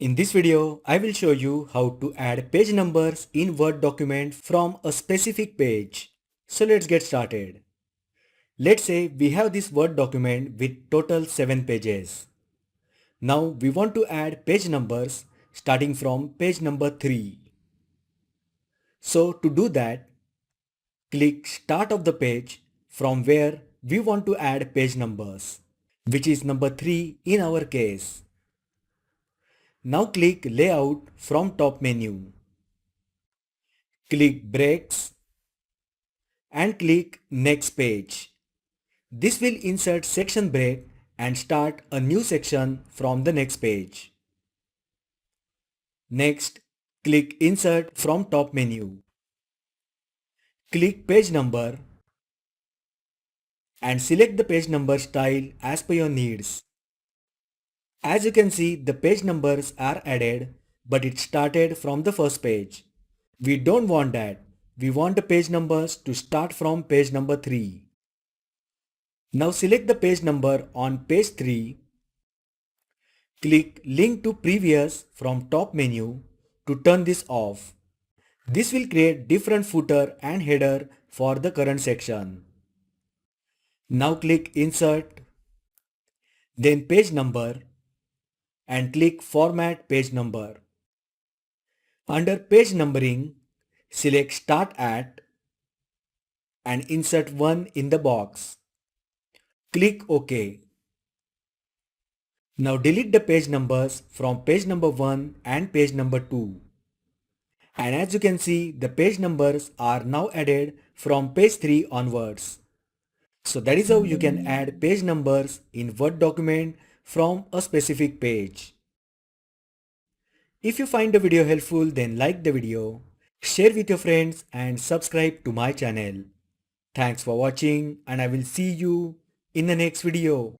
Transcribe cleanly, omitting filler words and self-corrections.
In this video, I will show you how to add page numbers in Word document from a specific page. So let's get started. Let's say we have this Word document with total 7 pages. Now we want to add page numbers starting from page number 3. So to do that, click Start of the page from where we want to add page numbers, which is number 3 in our case. Now click Layout from top menu. Click Breaks and click Next Page. This will insert section break and start a new section from the next page. Next, click Insert from top menu. Click Page Number and select the page number style as per your needs. As you can see, the page numbers are added, but it started from the first page. We don't want that. We want the page numbers to start from page number 3. Now select the page number on page 3. Click Link to Previous from top menu to turn this off. This will create different footer and header for the current section. Now click Insert, then Page Number and click Format Page Number. Under Page Numbering, select Start At and insert 1 in the box. Click OK. Now delete the page numbers from page number 1 and page number 2. And as you can see, the page numbers are now added from page 3 onwards. So that is how you can add page numbers in Word document from a specific page. If you find the video helpful, then like the video, share with your friends and subscribe to my channel. Thanks for watching and I will see you in the next video.